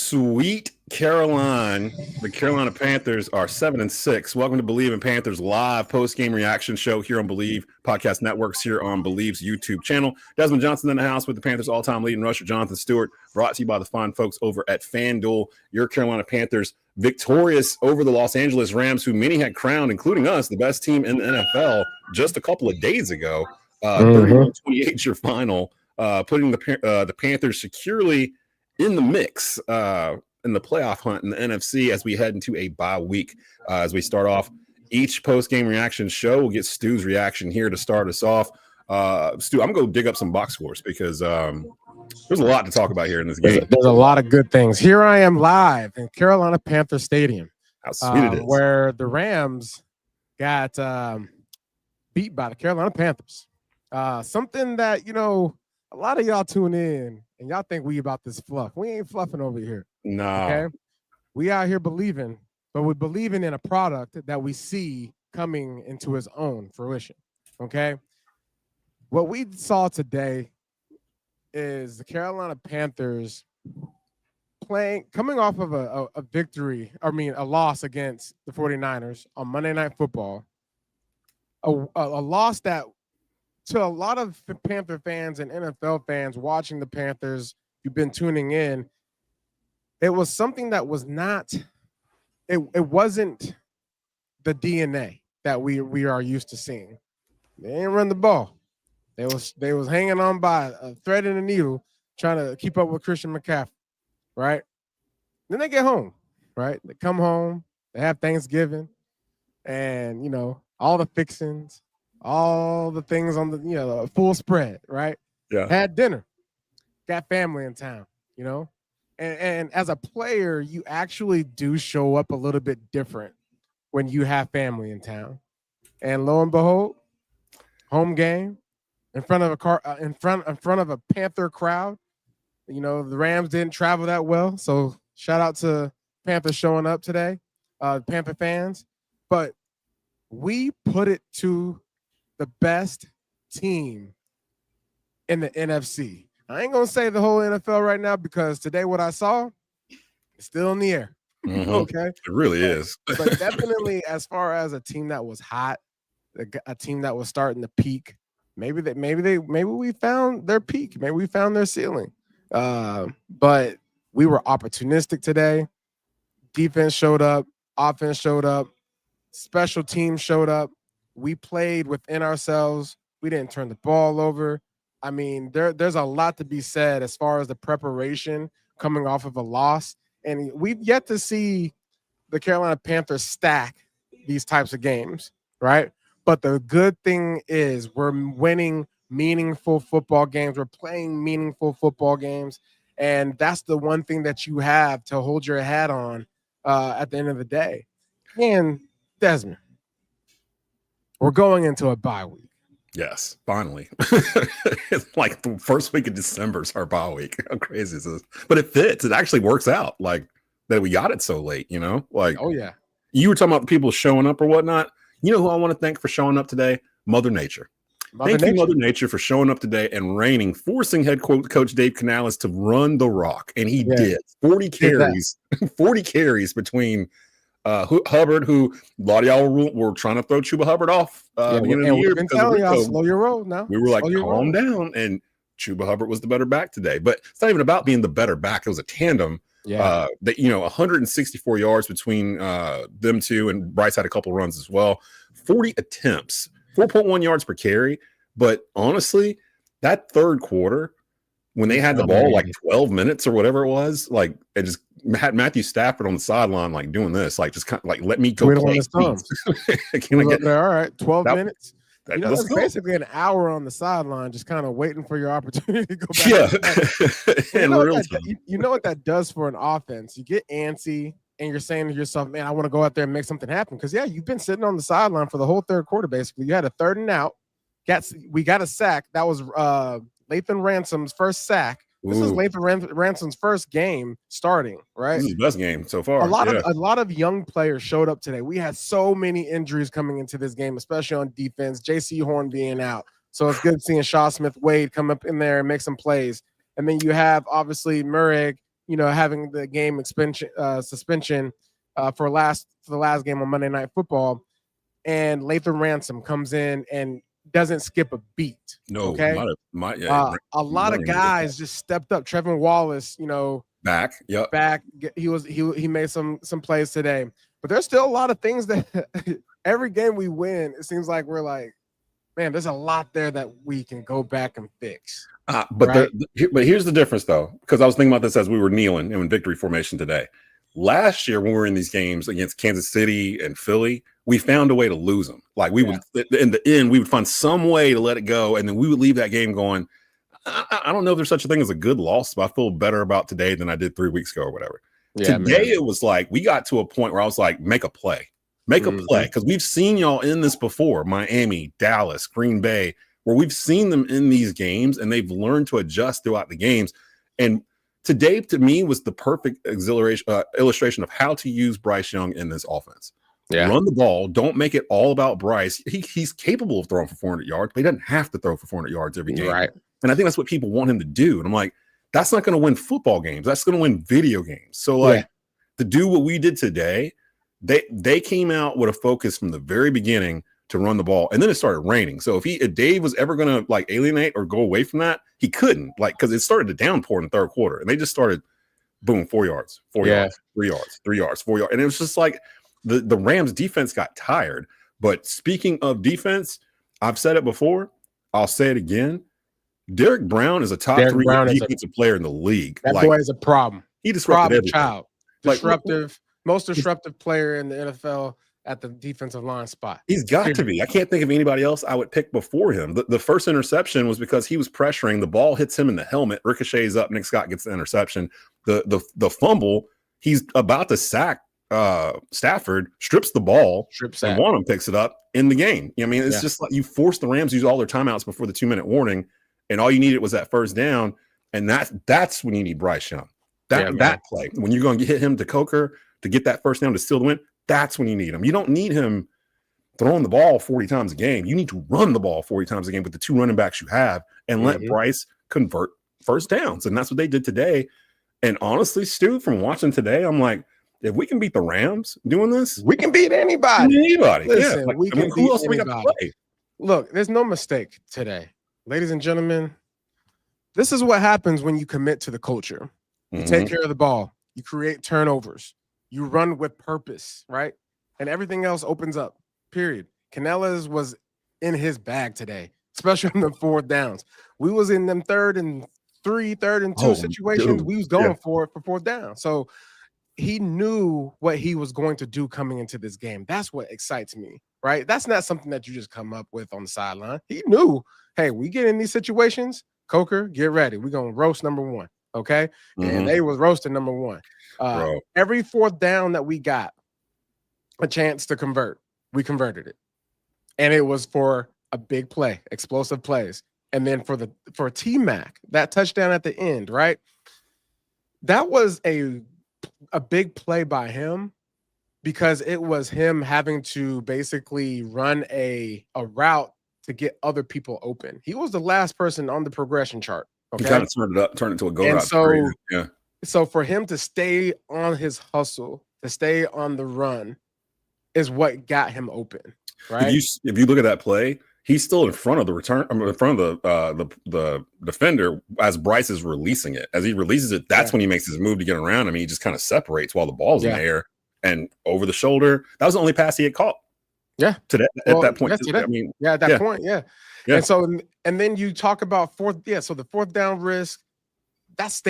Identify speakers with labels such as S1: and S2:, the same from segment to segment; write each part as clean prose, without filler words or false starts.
S1: Sweet Caroline. The Carolina Panthers are 7-6. Welcome to Believe in Panthers live post-game reaction show here on Believe Podcast Networks, here on Believe's YouTube channel. Desmond Johnson in the house with the Panthers all-time leading rusher, Jonathan Stewart, brought to you by the fine folks over at FanDuel. Your Carolina Panthers victorious over the Los Angeles Rams, who many had crowned, including us, the best team in the NFL just a couple of days ago. 31-28 your final, putting the Panthers securely in the mix in the playoff hunt in the NFC as we head into a bye week. As we start off each post-game reaction show, we'll get Stu's reaction here to start us off. Stu, I'm going to dig up some box scores because there's a lot to talk about here in this game.
S2: There's a lot of good things. Here I am live in Carolina Panther Stadium.
S1: How sweet it is.
S2: Where the Rams got beat by the Carolina Panthers. Something that, a lot of y'all tune in and y'all think we about this fluff. We ain't fluffing over here.
S1: No.
S2: Okay? We out here believing, but we're believing in a product that we see coming into its own fruition. Okay? What we saw today is the Carolina Panthers coming off of a loss against the 49ers on Monday Night Football. A loss that, to a lot of Panther fans and NFL fans watching the Panthers, you've been tuning in, it was something that was not, it wasn't the DNA that we are used to seeing. They didn't run the ball. They was hanging on by a thread and a needle, trying to keep up with Christian McCaffrey, right? Then they get home, right? They come home, they have Thanksgiving, and, all the fixings, all the things on the, full spread, right?
S1: Yeah.
S2: Had dinner, got family in town, and as a player, you actually do show up a little bit different when you have family in town. And lo and behold, home game in front of in front of a Panther crowd. The Rams didn't travel that well, so shout out to Panthers showing up today, Panther fans. But we put it to the best team in the NFC. I ain't going to say the whole NFL right now because today what I saw is still in the air.
S1: Mm-hmm.
S2: Okay?
S1: It really is.
S2: But definitely as far as a team that was hot, a team that was starting to peak, maybe we found their peak. Maybe we found their ceiling. But we were opportunistic today. Defense showed up. Offense showed up. Special teams showed up. We played within ourselves. We didn't turn the ball over. I mean, there's a lot to be said as far as the preparation coming off of a loss. And we've yet to see the Carolina Panthers stack these types of games, right? But the good thing is we're winning meaningful football games. We're playing meaningful football games. And that's the one thing that you have to hold your hat on at the end of the day. And Desmond, we're going into a bye week.
S1: Yes, finally. It's like the first week of December is our bye week. How crazy is this? But it fits. It actually works out, like that we got it so late, Like,
S2: oh, yeah.
S1: You were talking about people showing up or whatnot. You know who I want to thank for showing up today? Mother Nature. Thank you, Mother Nature, for showing up today and forcing head coach Dave Canales to run the rock. And he did. 40 carries, 40 carries between Hubbard, who a lot of y'all were trying to throw Chuba Hubbard off beginning of the year.
S2: Been telling y'all, slow your roll now.
S1: We were like, calm down. And Chuba Hubbard was the better back today. But it's not even about being the better back. It was a tandem.
S2: Yeah.
S1: 164 yards between them two, and Bryce had a couple runs as well. 40 attempts, 4.1 yards per carry. But honestly, that third quarter, when they had the ball like 12 minutes or whatever it was, like it just had Matthew Stafford on the sideline, like doing this, like just kind of like let me go play.
S2: All right, 12 minutes. That's basically an hour on the sideline, just kind of waiting for your opportunity to go back.
S1: Yeah.
S2: You know what that does for an offense? You get antsy and you're saying to yourself, man, I want to go out there and make something happen. Because, you've been sitting on the sideline for the whole third quarter, basically. You had a 3rd and out. We got a sack. That was Lathan Ransom's first sack. This is Lathan Ransom's first game starting, right?
S1: This is the best game so far.
S2: A lot of young players showed up today. We had so many injuries coming into this game, especially on defense. J.C. Horn being out. So it's good seeing Shaw Smith-Wade come up in there and make some plays. And then you have, obviously, Murray having the game suspension for the last game on Monday Night Football, and Lathan Ransom comes in and doesn't skip a beat.
S1: No,
S2: okay, a lot of guys just stepped up. Trevin Wallace,
S1: back.
S2: He made some plays today, but there's still a lot of things that every game we win, it seems like we're like, man, there's a lot there that we can go back and fix.
S1: But here's the difference, though, because I was thinking about this as we were kneeling in victory formation today. Last year, when we were in these games against Kansas City and Philly, we found a way to lose them. Like we would, in the end, we would find some way to let it go, and then we would leave that game going, I don't know if there's such a thing as a good loss, but I feel better about today than I did 3 weeks ago or whatever. Yeah, today, it was like we got to a point where I was like, make a play. Make a play, because we've seen y'all in this before. Miami, Dallas, Green Bay, where we've seen them in these games, and they've learned to adjust throughout the games. And today, to me, was the perfect illustration of how to use Bryce Young in this offense. Yeah. Run the ball. Don't make it all about Bryce. He's capable of throwing for 400 yards, but he doesn't have to throw for 400 yards every game.
S2: Right.
S1: And I think that's what people want him to do. And I'm like, that's not going to win football games. That's going to win video games. So, to do what we did today, they came out with a focus from the very beginning to run the ball, and then it started raining. So if Dave was ever going to like alienate or go away from that, he couldn't, because it started to downpour in the third quarter, and they just started, boom, 4 yards, 4 yards, 3 yards, 3 yards, 4 yards, and it was just like the Rams defense got tired. But speaking of defense, I've said it before, I'll say it again. Derek Brown is a top 3 defensive player in the league.
S2: That boy is a problem.
S1: He disrupted everything.
S2: Child, disruptive. Most disruptive player in the NFL at the defensive line spot.
S1: He's got to be. I can't think of anybody else I would pick before him. The first interception was because he was pressuring. The ball hits him in the helmet, ricochets up. Nick Scott gets the interception. The fumble, he's about to sack Stafford, strips the ball, and one of them picks it up in the game. I mean, it's just like you forced the Rams to use all their timeouts before the 2-minute warning, and all you needed was that first down, and that's when you need Bryce Young. That play, when you're going to hit him to Coker to get that first down to steal the win, that's when you need him. You don't need him throwing the ball 40 times a game. You need to run the ball 40 times a game with the 2 running backs you have and let Bryce convert first downs. And that's what they did today. And honestly, Stu, from watching today, I'm like, if we can beat the Rams doing this,
S2: we can beat anybody.
S1: Listen,
S2: we can beat anybody. Look, there's no mistake today. Ladies and gentlemen, this is what happens when you commit to the culture. You take care of the ball. You create turnovers. You run with purpose, right? And everything else opens up, period. Canales was in his bag today, especially in the 4th downs. We was in them 3rd and 2 situations. We was going for it for 4th down. So he knew what he was going to do coming into this game. That's what excites me, right? That's not something that you just come up with on the sideline. He knew, hey, we get in these situations, Coker, get ready. We're going to roast number 1. Okay. And they was roasting number 1. Every 4th down that we got a chance to convert, we converted it. And it was for a big play, explosive plays. And then for T-Mac, that touchdown at the end, right? That was a big play by him, because it was him having to basically run a route to get other people open. He was the last person on the progression chart. Okay?
S1: He kind of turned it into a go route.
S2: So for him to stay on his hustle, to stay on the run, is what got him open. Right.
S1: If you look at that play, he's still in front of the return. In front of the defender as Bryce is releasing it. As he releases it, that's when he makes his move to get around him. He just kind of separates while the ball's in the air and over the shoulder. That was the only pass he had caught.
S2: Yeah.
S1: At that point. I mean,
S2: at that point. Yeah. And so, and then you talk about 4th. So the 4th down risk, that's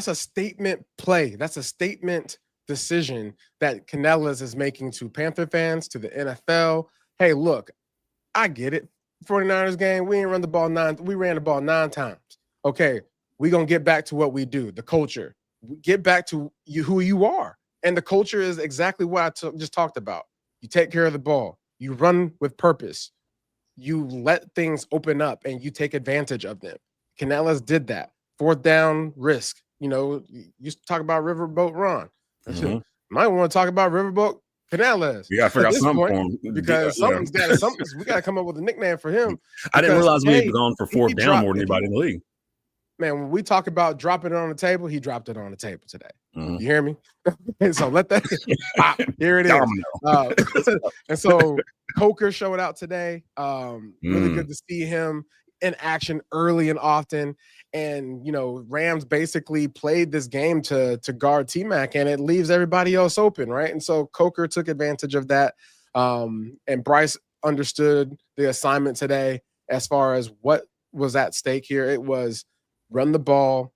S2: a statement play. That's a statement decision that Canales is making to Panther fans, to the NFL. Hey, look, I get it. 49ers game, we ran the ball 9 times. Okay, we're going to get back to what we do, the culture. Get back to who you are. And the culture is exactly what I just talked about. You take care of the ball. You run with purpose. You let things open up and you take advantage of them. Canales did that. 4th down risk. You used to talk about Riverboat Ron. Might want to talk about Riverboat Canales.
S1: You got to figure out something for him.
S2: Because we got to come up with a nickname for him.
S1: I didn't realize we had gone for 4th down more than anybody in the league.
S2: man, when we talk about dropping it on the table, he dropped it on the table today.
S1: Mhm.
S2: You hear me? And so let that pop. Here it is. And so Coker showed out today. Really good to see him in action early and often. And, you know, Rams basically played this game to guard T-Mac, and it leaves everybody else open, right? And so Coker took advantage of that. And Bryce understood the assignment today as far as what was at stake here. It was run the ball,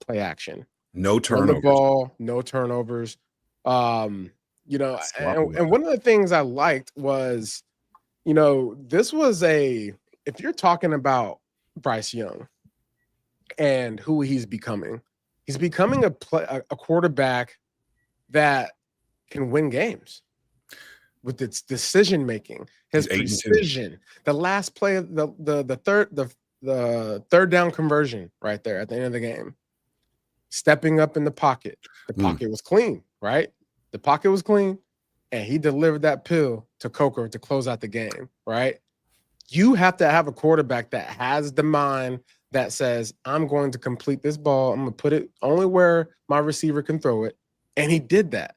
S2: play action.
S1: No turnovers.
S2: Run the ball, no turnovers. You know, and one of the things I liked was, you know, this was if you're talking about Bryce Young and who he's becoming a quarterback that can win games with its decision making, his precision. The last play of the third down conversion right there at the end of the game, stepping up in the pocket. The pocket was clean, right? The pocket was clean, and he delivered that pill to Coker to close out the game, right? You have to have a quarterback that has the mind that says, I'm going to complete this ball. I'm going to put it only where my receiver can throw it. And he did that.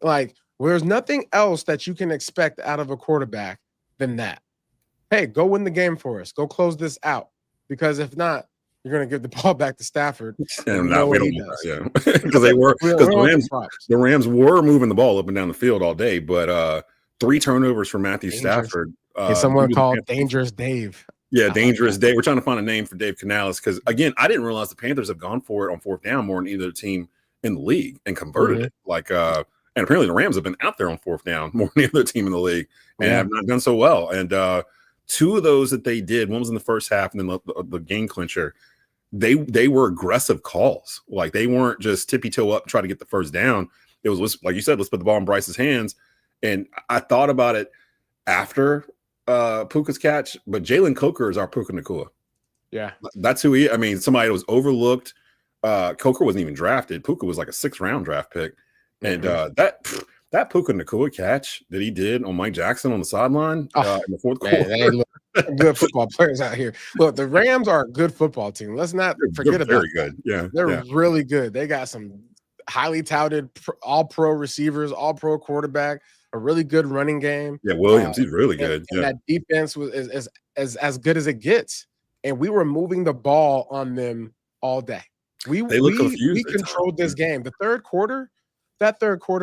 S2: Like, there's nothing else that you can expect out of a quarterback than that. Hey, go win the game for us. Go close this out. Because if not, you're going to give the ball back to Stafford.
S1: And no, we don't know that, yeah. Because the Rams were moving the ball up and down the field all day, but 3 turnovers for Matthew Stafford.
S2: Someone called Dangerous Dave.
S1: Yeah, Dangerous Dave. We're trying to find a name for Dave Canales because, again, I didn't realize the Panthers have gone for it on 4th down more than either team in the league and converted it. Like, and apparently the Rams have been out there on 4th down more than the other team in the league and have not done so well. And 2 of those that they did, one was in the first half and then the game clincher. They were aggressive calls. Like, they weren't just tippy toe up and try to get the first down. It was, like you said, let's put the ball in Bryce's hands. And I thought about it after Puka's catch, but Jalen Coker is our Puka Nacua. Yeah. That's who he, I mean, somebody that was overlooked. Coker wasn't even drafted. Puka was like a 6th round draft pick. And that Puka Nacua catch that he did on Mike Jackson on the sideline in the 4th quarter.
S2: They look good football players out here. Look, the Rams are a good football team. Let's not forget about
S1: very good. Yeah.
S2: They're really good. They got some highly touted all-pro receivers, all-pro quarterback, a really good running game.
S1: Yeah, Williams, he's really good.
S2: And that defense was as good as it gets. And we were moving the ball on them all day. We controlled this game. The third quarter,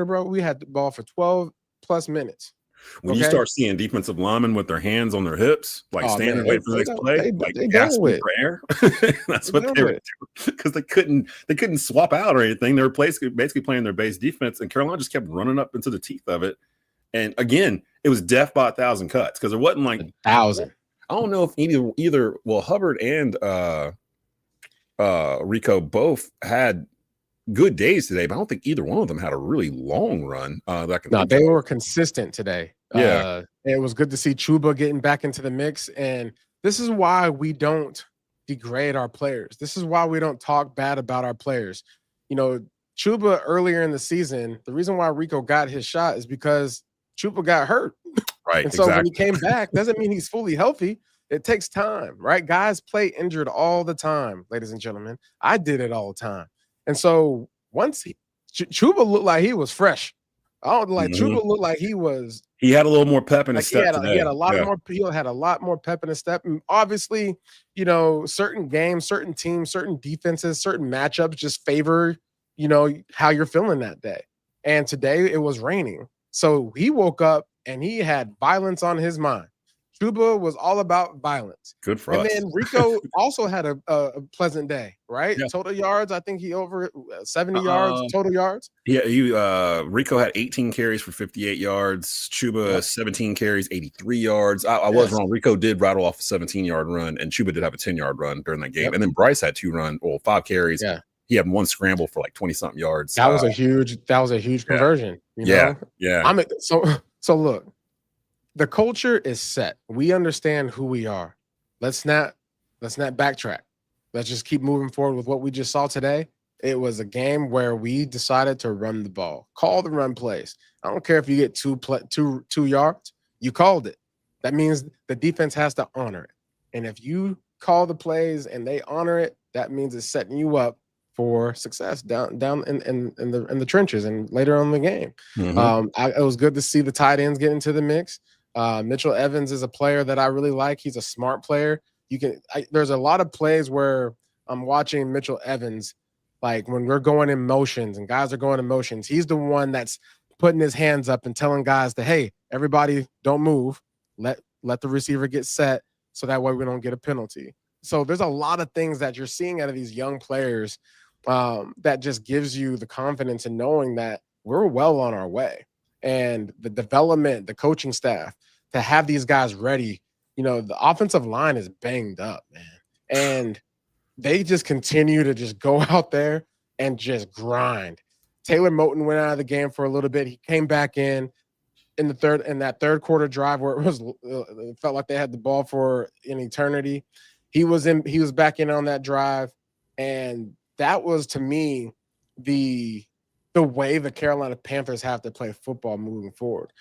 S2: bro, we had the ball for 12 plus minutes.
S1: When you start seeing defensive linemen with their hands on their hips, like standing waiting for the next play, like gasping for air, that's what they were doing because they couldn't swap out or anything. They were basically playing their base defense, and Carolina just kept running up into the teeth of it. And again, it was death by 1,000 cuts because there wasn't like
S2: 1,000.
S1: I don't know if either Hubbard and Rico both had good days today, but I don't think either one of them had a really long run.
S2: They were consistent today. Yeah, it was good to see Chuba getting back into the mix, and this is why we don't degrade our players. This is why we don't talk bad about our players. You know, Chuba earlier in the season, the reason why Rico got his shot is because Chuba got hurt.
S1: Right.
S2: And so when he came back, doesn't mean he's fully healthy. It takes time, right? Guys play injured all the time, ladies and gentlemen. I did it all the time. And so once Chuba looked like he was fresh. Chuba looked like he
S1: had a little more pep in his step today.
S2: He had a lot more pep in his step. And obviously, you know, certain games, certain teams, certain defenses, certain matchups just favor, you know, how you're feeling that day. And today it was raining. So he woke up and he had violence on his mind. Chuba was all about violence.
S1: Good for us.
S2: And then Rico also had a pleasant day, right? Yeah. Total yards, I think he over 70 yards, total yards.
S1: Yeah, Rico had 18 carries for 58 yards. Chuba 17 carries, 83 yards. I was wrong. Rico did rattle off a 17-yard run, and Chuba did have a 10-yard run during that game. Yep. And then Bryce had 5 carries. Yeah. He had 1 scramble for like 20-something yards.
S2: That was a huge conversion. You know?
S1: Yeah.
S2: So look. The culture is set. We understand who we are. Let's not backtrack. Let's just keep moving forward with what we just saw today. It was a game where we decided to run the ball, call the run plays. I don't care if you get 2 yards, you called it. That means the defense has to honor it. And if you call the plays and they honor it, that means it's setting you up for success down in the trenches and later on in the game. It was good to see the tight ends get into the mix. Mitchell Evans is a player that I really like. He's a smart player. There's a lot of plays where I'm watching Mitchell Evans, like when we're going in motions and guys are going in motions, he's the one that's putting his hands up and telling guys that, hey, everybody don't move. Let the receiver get set so that way we don't get a penalty. So there's a lot of things that you're seeing out of these young players that just gives you the confidence in knowing that we're well on our way. And the development, the coaching staff, to have these guys ready, the offensive line is banged up, man. And they just continue to just go out there and just grind. Taylor Moton went out of the game for a little bit. He came back in that third quarter drive where it felt like they had the ball for an eternity. He was back in on that drive. And that was, to me, the way the Carolina Panthers have to play football moving forward.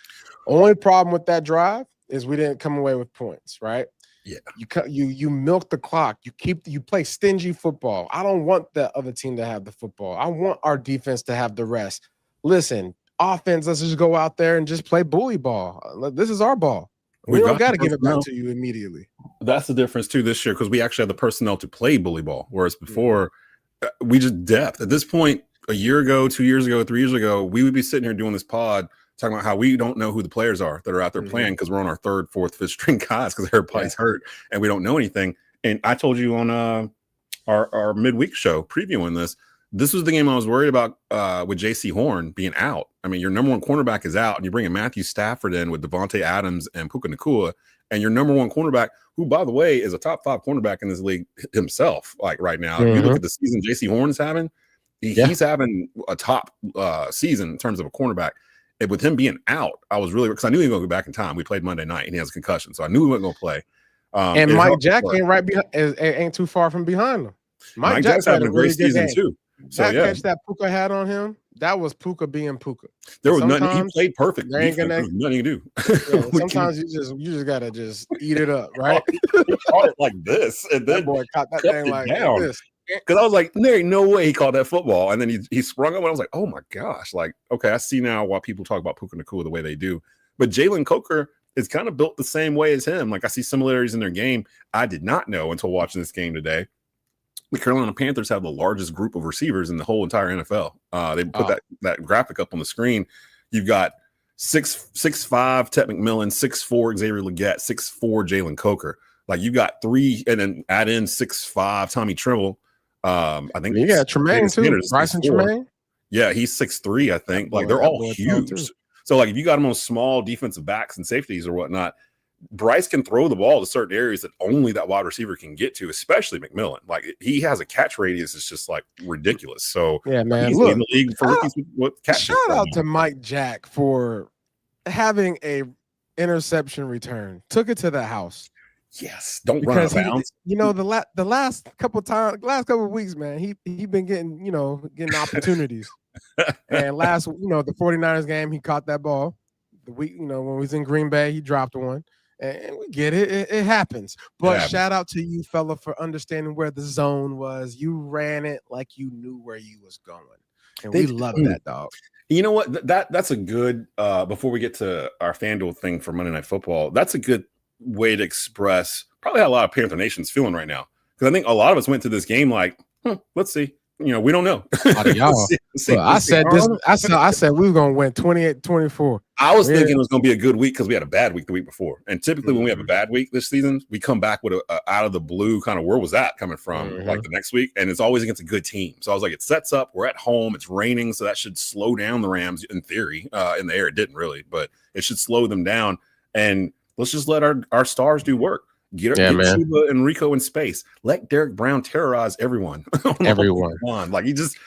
S2: Only problem with that drive is we didn't come away with points, right?
S1: Yeah.
S2: You milk the clock. You play stingy football. I don't want the other team to have the football. I want our defense to have the rest. Listen, offense, let's just go out there and just play bully ball. This is our ball. We don't got to give it back to you immediately.
S1: That's the difference too this year, because we actually have the personnel to play bully ball, whereas before we just depth. At this point, a year ago, 2 years ago, 3 years ago, we would be sitting here doing this pod talking about how we don't know who the players are that are out there playing because we're on our third, fourth, fifth string guys because everybody's hurt and we don't know anything. And I told you on our midweek show previewing this was the game I was worried about with J.C. Horn being out. I mean, your number one cornerback is out, and you're bringing Matthew Stafford in with Devontae Adams and Puka Nacua, and your number one cornerback, who, by the way, is a top 5 cornerback in this league himself, like right now. If you look at the season J.C. Horn is having, he's having a top season in terms of a cornerback. And with him being out, I was really, because I knew he was going to go back in time. We played Monday night, and he has a concussion, so I knew he wasn't going to play.
S2: And Mike Jack ain't too far from behind him. Mike Jack's having a great season too. So that catch that Puka had on him, that was Puka being Puka.
S1: There was nothing. He played perfect. There ain't there was nothing you can do.
S2: Yeah, sometimes you just gotta just eat it up, right?
S1: He caught it like this, and then
S2: that boy caught that thing like this.
S1: Because I was like, there ain't no way he caught that football, and then he sprung up, and I was like, oh my gosh, like okay, I see now why people talk about Puka Nacua the way they do. But Jalen Coker is kind of built the same way as him. Like I see similarities in their game. I did not know until watching this game today. The Carolina Panthers have the largest group of receivers in the whole entire NFL. They put that graphic up on the screen. You've got 6'5" Ted McMillan, 6'4" Xavier Legette, 6'4" Jalen Coker. Like you got 3, and then add in 6'5" Tommy Tremble. I think
S2: you got Tremaine too. Bryce and Tremaine.
S1: Yeah, he's 6'3", I think. Like they're all huge. So like if you got them on small defensive backs and safeties or whatnot, Bryce can throw the ball to certain areas that only that wide receiver can get to, especially McMillan. Like he has a catch radius that's just like ridiculous. So
S2: yeah, man.
S1: He's in the league for rookies with catch.
S2: Shout out to Mike Jack for having a interception return. Took it to the house.
S1: Yes, don't run out of bounds.
S2: The last couple of weeks, man, he been getting opportunities. And the 49ers game, he caught that ball. The week, when he was in Green Bay, he dropped one. And we get it. It happens. But shout out to you, fella, for understanding where the zone was. You ran it like you knew where you was going. And we love that, dog.
S1: You know what? That's a good before we get to our FanDuel thing for Monday Night Football, that's a good way to express probably how a lot of Panther Nation's feeling right now. Because I think a lot of us went to this game like, let's see. We don't know.
S2: I said we were going to win 28-24.
S1: I was thinking it was going to be a good week because we had a bad week the week before. And typically when we have a bad week this season, we come back with a out of the blue kind of where was that coming from like the next week. And it's always against a good team. So I was like, it sets up. We're at home. It's raining. So that should slow down the Rams in theory. In the air, it didn't really, but it should slow them down. And let's just let our stars do work. Get Chuba and Rico in space. Let Derek Brown terrorize everyone. Like he just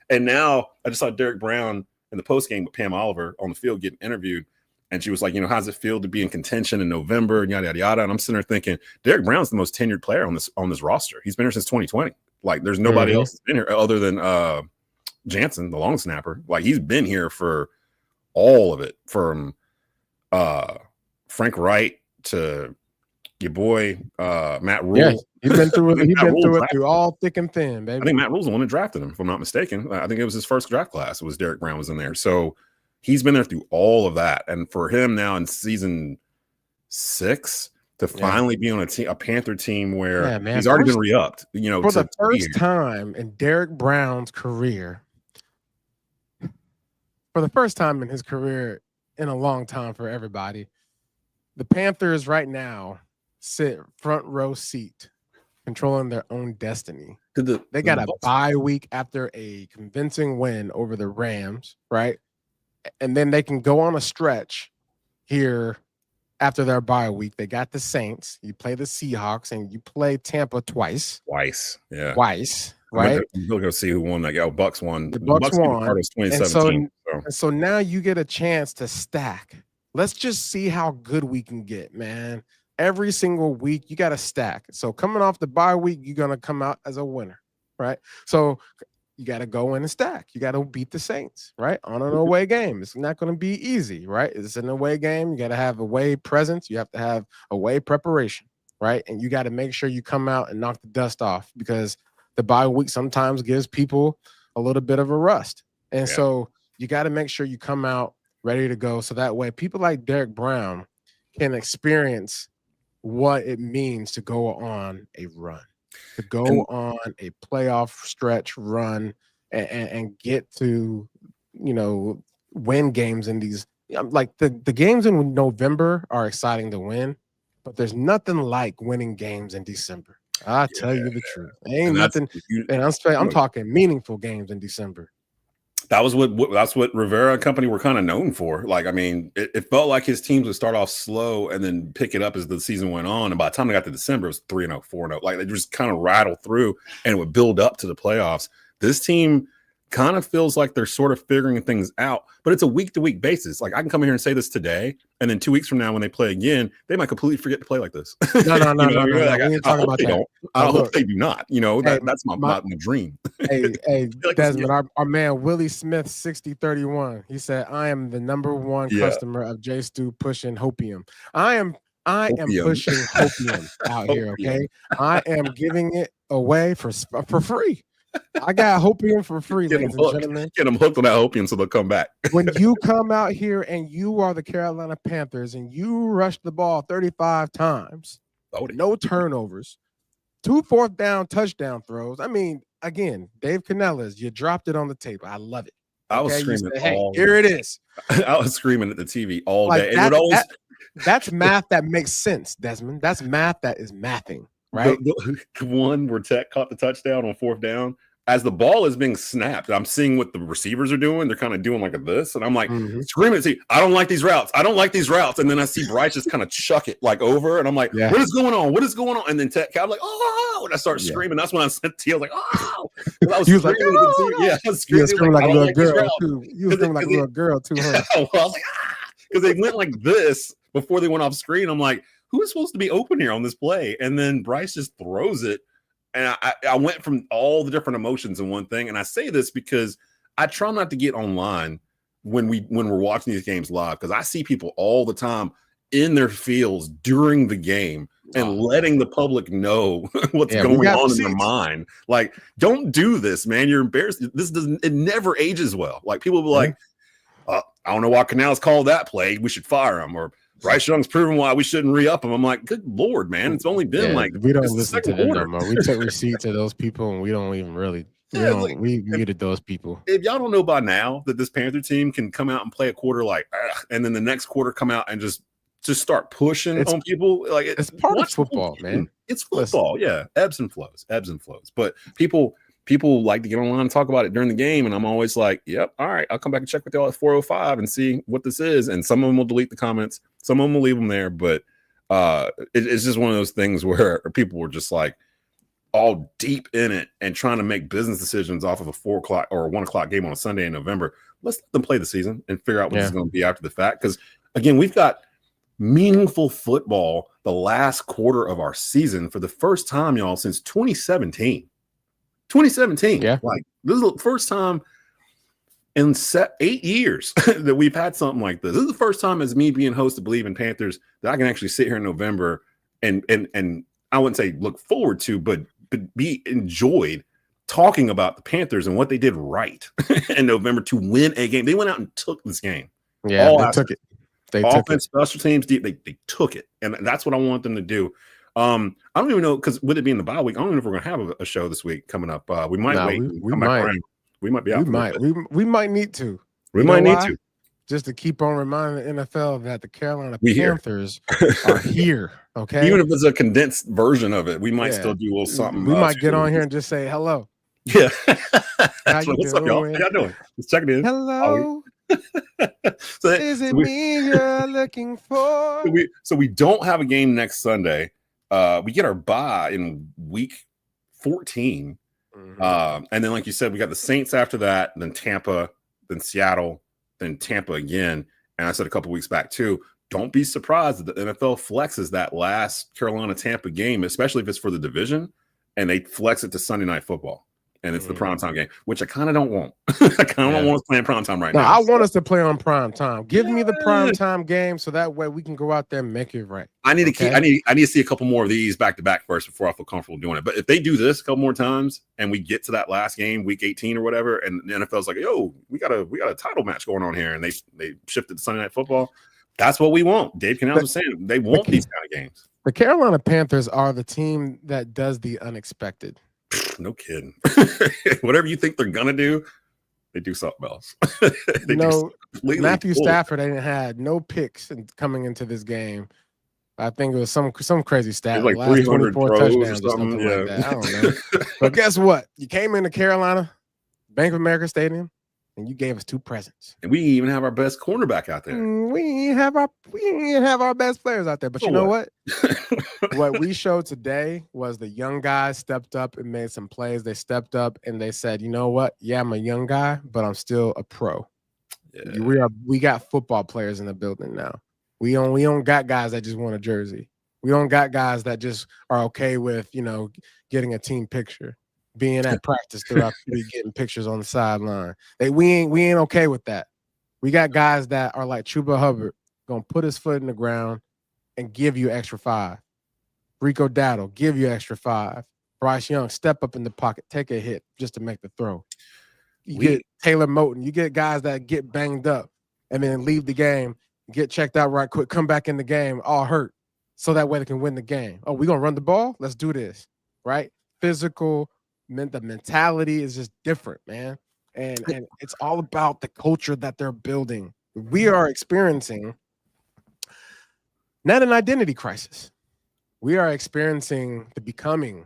S1: and now I just saw Derek Brown in the post game with Pam Oliver on the field getting interviewed, and she was like, how's it feel to be in contention in November and yada yada yada. And I'm sitting there thinking, Derek Brown's the most tenured player on this roster. He's been here since 2020. Like there's nobody else that's been here other than Jansen, the long snapper. Like he's been here for all of it, from Frank Wright to your boy Matt Rule.
S2: Yeah, he's been through it. He's been through it
S1: drafted.
S2: through all thick and thin, baby.
S1: I think Matt Rule's the one that drafted him, if I'm not mistaken. I think it was his first draft class. It was Derek Brown was in there. So he's been there through all of that. And for him now in season 6 to finally be on a Panther team where he's already been re-upped, you know,
S2: for the first time in Derek Brown's career, for the first time in his career in a long time for everybody, the Panthers right now sit front row seat, controlling their own destiny. They got a bye week after a convincing win over the Rams, right? And then they can go on a stretch here after their bye week. They got the Saints, you play the Seahawks, and you play Tampa twice.
S1: Yeah.
S2: Twice, right?
S1: We'll go see who won that. Oh, Bucks won.
S2: The Bucks won.
S1: 2017.
S2: And so now you get a chance to stack. Let's just see how good we can get, man. Every single week, you got to stack. So coming off the bye week, you're going to come out as a winner, right? So you got to go in and stack. You got to beat the Saints, right? On an away game. It's not going to be easy, right? It's an away game. You got to have away presence. You have to have away preparation, right? And you got to make sure you come out and knock the dust off, because the bye week sometimes gives people a little bit of a rust. And so you got to make sure you come out ready to go. So that way people like Derek Brown can experience what it means to go on a run, to go on a playoff stretch run and get to, you know, win games in these. Like the games in November are exciting to win, but there's nothing like winning games in December. I tell you the truth. Ain't nothing. And I'm talking meaningful games in December.
S1: That's what Rivera and company were kind of known for. Like, I mean, it felt like his teams would start off slow and then pick it up as the season went on. And by the time they got to December, it was 3-0, 4-0. Like, they just kind of rattled through and it would build up to the playoffs. This team kind of feels like they're sort of figuring things out, but it's a week-to-week basis. Like, I can come in here and say this today, and then 2 weeks from now when they play again, they might completely forget to play like this.
S2: No.
S1: I hope they don't. I hope they do not. You know, that's my dream.
S2: Hey, Desmond, our man Willie Smith 6031. He said, "I am the #1 customer of J Stu pushing Hopium. I am pushing Hopium out here. Okay, I am giving it away for free. I got Hopium for free, ladies and gentlemen.
S1: Get them hooked on that Hopium so they'll come back.
S2: When you come out here and you are the Carolina Panthers and you rush the ball 35 times, no turnovers, 2 4th down touchdown throws. I mean, again, Dave Canales, you dropped it on the table. I love it.
S1: I was screaming.
S2: Here it is.
S1: I was screaming at the TV all day.
S2: That's math that makes sense, Desmond. That's math that is mathing. Right,
S1: the one where Tech caught the touchdown on 4th down, as the ball is being snapped, I'm seeing what the receivers are doing. They're kind of doing like this, and I'm like screaming. See, I don't like these routes. I don't like these routes. And then I see Bryce just kind of chuck it like over, and I'm like, what is going on? What is going on? And then Tech, I'm like, oh, and I start screaming. That's when I sent T. I was like, oh, I was screaming.
S2: I was screaming like a little girl too. You were screaming like a little girl too, huh?
S1: I was like, because they went like this before they went off screen. I'm like, who is supposed to be open here on this play? And then Bryce just throws it. And I went from all the different emotions in one thing. And I say this because I try not to get online when we're watching these games live, because I see people all the time in their fields during the game and letting the public know what's going on in their mind. Like, don't do this, man. You're embarrassed. It never ages well. Like, people will be like, I don't know why Canales called that play. We should fire him. Or Bryce Young's proven why we shouldn't re-up him. I'm like, good Lord, man. It's only been
S2: we don't listen to them no more. We take receipts of those people and we don't even really we muted those people.
S1: If y'all don't know by now that this Panther team can come out and play a quarter like, and then the next quarter come out and just start pushing on people, like
S2: it's part of football, man.
S1: It's football, ebbs and flows. But people like to get online and talk about it during the game, and I'm always like, yep, all right, I'll come back and check with y'all at 4:05 and see what this is. And some of them will delete the comments, some of them will leave them there, but it's just one of those things where people were just like all deep in it and trying to make business decisions off of a 4 o'clock or 1 o'clock game on a Sunday in November. Let's let them play the season and figure out what this is going to be after the fact. Because again, we've got meaningful football the last quarter of our season for the first time, y'all, since 2017. 2017.
S2: Yeah.
S1: Like, this is the first time in 8 years that we've had something like this. This is the first time, as me being host of Believe in Panthers, that I can actually sit here in November and I wouldn't say look forward to, but be enjoyed talking about the Panthers and what they did right in November to win a game. They went out and took this game.
S2: Yeah, they took it. They took it.
S1: Special teams, they took it, and that's what I want them to do. I don't even know, because with it being the bye week, I don't know if we're going to have a show this week coming up. We might wait. We might. We might be out.
S2: We might need to.
S1: We might need to.
S2: Just to keep on reminding the NFL that the Carolina Panthers are here. Okay.
S1: Even if it's a condensed version of it, we might still do a little something.
S2: We might get on here and just say hello.
S1: Yeah.
S2: What's
S1: up, y'all? How y'all doing? Just checking in.
S2: Hello. Is it me you're looking for?
S1: So we don't have a game next Sunday. We get our bye in week 14. And then, like you said, we got the Saints after that, then Tampa, then Seattle, then Tampa again. And I said a couple weeks back too, don't be surprised that the NFL flexes that last Carolina-Tampa game, especially if it's for the division, and they flex it to Sunday Night Football. And it's the primetime game, which I kind of don't want. I kind of don't want us playing primetime right now.
S2: I want us to play on primetime. Give me the primetime game so that way we can go out there and make it right.
S1: I need to I need to see a couple more of these back to back first before I feel comfortable doing it. But if they do this a couple more times and we get to that last game, week 18 or whatever, and the NFL's like, yo, we got a title match going on here, and they shifted to Sunday Night Football. That's what we want. Dave Canales was saying they want these kind of games.
S2: The Carolina Panthers are the team that does the unexpected.
S1: No kidding. Whatever you think they're gonna do, they do something else.
S2: Matthew Stafford had no picks coming into this game. I think it was some crazy stat.
S1: Like 324 touchdowns
S2: or something like that. I don't know. But guess what? You came into Carolina, Bank of America Stadium, and you gave us 2 presents.
S1: And we even have our best cornerback out there.
S2: We didn't have our best players out there. But you know what? What we showed today was the young guys stepped up and made some plays. They stepped up and they said, you know what? Yeah, I'm a young guy, but I'm still a pro. Yeah. We got football players in the building now. We don't got guys that just want a jersey. We don't got guys that just are okay with, getting a team picture, being at practice throughout the week, getting pictures on the sideline. We ain't okay with that. We got guys that are like Chuba Hubbard, gonna put his foot in the ground and give you extra 5. Rico Dowdle, give you extra 5. Bryce Young, step up in the pocket, take a hit just to make the throw. You get Taylor Moton. You get guys that get banged up and then leave the game, get checked out right quick, come back in the game, all hurt, so that way they can win the game. Oh, we're going to run the ball? Let's do this, right? Physical, the mentality is just different, man. And it's all about the culture that they're building. We are experiencing not an identity crisis. We are experiencing the becoming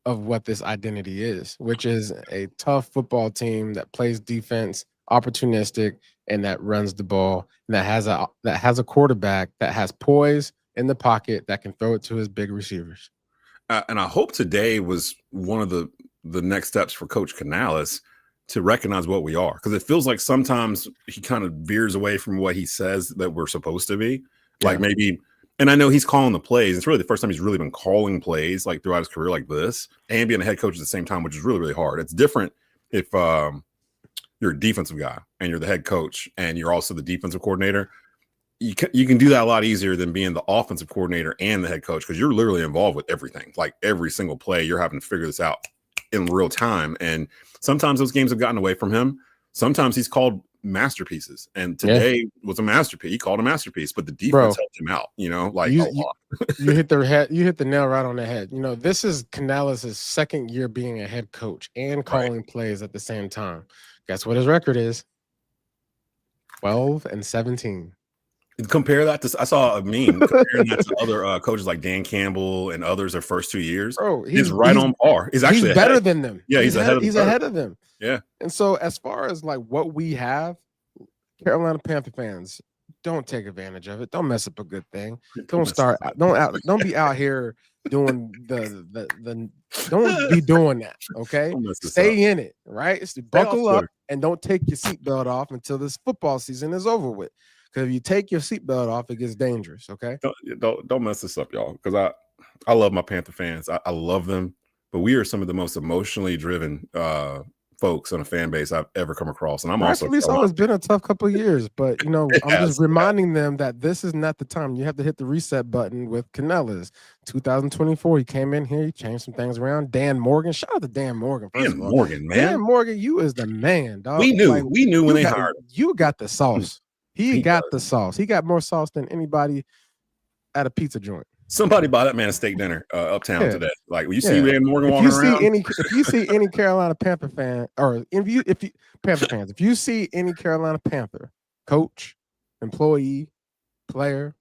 S2: of what this identity is, which is a tough football team that plays defense, opportunistic, and that runs the ball, and that has a quarterback that has poise in the pocket that can throw it to his big receivers.
S1: And I hope today was one of the next steps for Coach Canales to recognize what we are, because it feels like sometimes he kind of veers away from what he says that we're supposed to be. Like maybe, and I know he's calling the plays. It's really the first time he's really been calling plays like throughout his career like this, and being a head coach at the same time, which is really, really hard. It's different if you're a defensive guy and you're the head coach and you're also the defensive coordinator. You can do that a lot easier than being the offensive coordinator and the head coach, because you're literally involved with everything. Like every single play, you're having to figure this out in real time. And sometimes those games have gotten away from him. Sometimes he's called masterpieces, and today was a masterpiece. He called a masterpiece, but the defense helped him out. Like a lot.
S2: You hit the nail right on the head. This is Canales' second year being a head coach and calling plays at the same time. Guess what his record is? 12-17.
S1: Compare that to, I saw a meme comparing that to other coaches like Dan Campbell and others their first 2 years.
S2: Bro,
S1: he's right on par. He's actually
S2: better than them.
S1: Yeah, he's ahead
S2: of them.
S1: Yeah.
S2: And so as far as like what we have, Carolina Panther fans, don't take advantage of it. Don't mess up a good thing. Don't be out here doing don't be doing that. Okay. Stay in it, right? Buckle up and don't take your seatbelt off until this football season is over with. Because if you take your seatbelt off, it gets dangerous. Okay.
S1: Don't mess this up, y'all. Because I love my Panther fans. I love them, but we are some of the most emotionally driven folks on a fan base I've ever come across, and I'm
S2: Rightfully so. It's been a tough couple of years, but you know, I'm just reminding them that this is not the time. You have to hit the reset button with Canales. 2024, he came in here, he changed some things around. Dan Morgan, shout out to Dan Morgan.
S1: Dan Morgan, man.
S2: Dan Morgan, you is the man, dog.
S1: We knew when they hired him.
S2: You got the sauce. He got the sauce. He got more sauce than anybody at a pizza joint.
S1: Somebody buy that man a steak dinner uptown today. Like, when you see Dan Morgan walking around.
S2: If you see any Carolina Panther fan, or if you Panther fans, if you see any Carolina Panther coach, employee, player,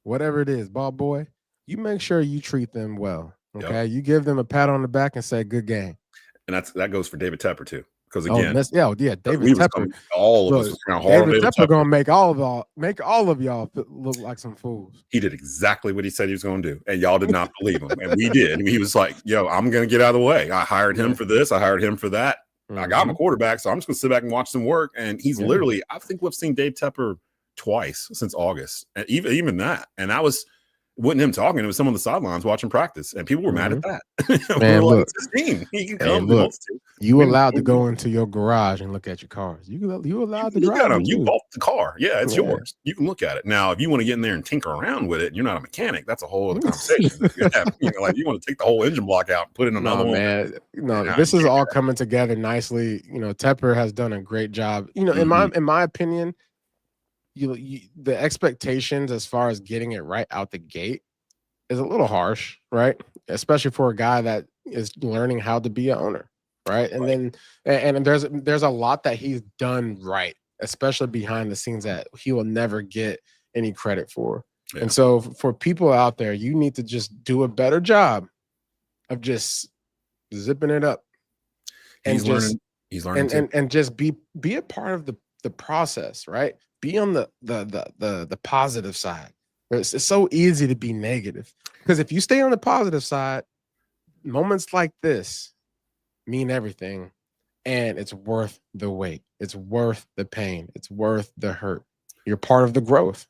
S2: whatever it is, ball boy, you make sure you treat them well. Okay, you give them a pat on the back and say good game. And
S1: that goes for David Tepper too. Because again,
S2: David Tepper,
S1: all of us
S2: David Tepper gonna make all of y'all look like some fools.
S1: He did exactly what he said he was going to do, and y'all did not believe him, and we did. He was like, "Yo, I'm gonna get out of the way. I hired him for this. I hired him for that. I got him a quarterback, so I'm just gonna sit back and watch them work." And he's literally, I think we've seen Dave Tepper twice since August, and even that, and that wasn't him talking. It was someone on the sidelines watching practice, and people were mad at that.
S2: Man,
S1: look,
S2: like,
S1: it's his team. He can come.
S2: Look, you allowed to go into your garage and look at your cars. You allowed to drive them.
S1: You bought the car. Yeah, it's yours. You can look at it. Now, if you want to get in there and tinker around with it, and you're not a mechanic, that's a whole other conversation. Like, you want to take the whole engine block out and put in another one.
S2: Man, this is all coming together nicely. You know, Tepper has done a great job. You know, in my opinion, the expectations as far as getting it right out the gate is a little harsh, right? Especially for a guy that is learning how to be an owner, right? And then there's a lot that he's done right, especially behind the scenes, that he will never get any credit for. Yeah. And so for people out there, you need to just do a better job of just zipping it up.
S1: He's learning
S2: and just be a part of the process, right? Be on the positive side. It's so easy to be negative, because if you stay on the positive side, moments like this mean everything, and it's worth the wait. It's worth the pain. It's worth the hurt. You're part of the growth.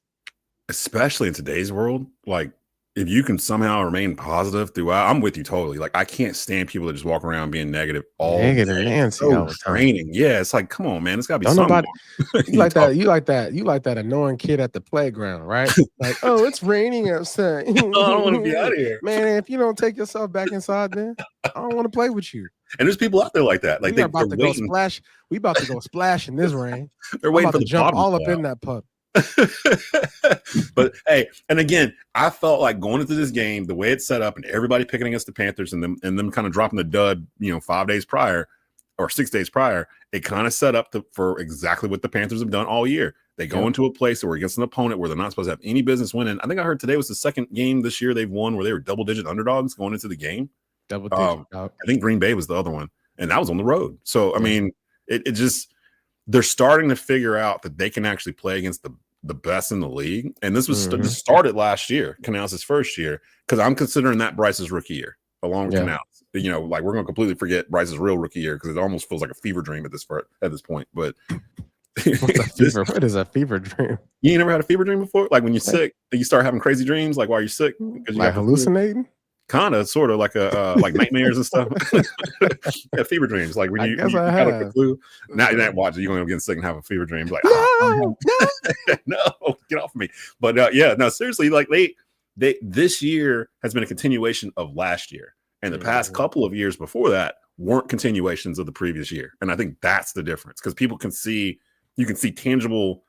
S1: Especially in today's world, like, if you can somehow remain positive throughout, I'm with you totally. Like, I can't stand people that just walk around being negative all day.
S2: Nancy all the time.
S1: Training. Yeah, it's like, come on, man. It's gotta be something.
S2: You like that annoying kid at the playground, right? Like, oh, it's raining outside.
S1: I don't want to be out of here.
S2: Man, if you don't take yourself back inside, then I don't want to play with you.
S1: And there's people out there like that. Like,
S2: they're about to go splash. We about to go splash in this rain.
S1: They're waiting for the
S2: jump all up in that puddle.
S1: But hey, and again, I felt like going into this game, the way it's set up and everybody picking against the Panthers and them kind of dropping the dud, 5 days prior or 6 days prior, it kind of set up for exactly what the Panthers have done all year. They go into a place where against an opponent where they're not supposed to have any business winning. I think I heard today was the second game this year they've won where they were double-digit underdogs going into the game.
S2: Double-digit.
S1: I think Green Bay was the other one, and that was on the road. So, I mean, it just – they're starting to figure out that they can actually play against the best in the league. And this was this started last year, Canales' first year, because I'm considering that Bryce's rookie year along with Canales. Like, we're going to completely forget Bryce's real rookie year because it almost feels like a fever dream at this point. But
S2: what is a fever dream?
S1: You ain't never had a fever dream before? Like, when you're sick, you start having crazy dreams, like while you're sick, because you
S2: like hallucinating.
S1: Kind of, sort of like like nightmares and stuff. Yeah, fever dreams, like when you got a flu. Now you're not watching. You're going to get sick and have a fever dream. Like, no, get off of me. But seriously, like this year has been a continuation of last year, and the past couple of years before that weren't continuations of the previous year. And I think that's the difference, because you can see tangible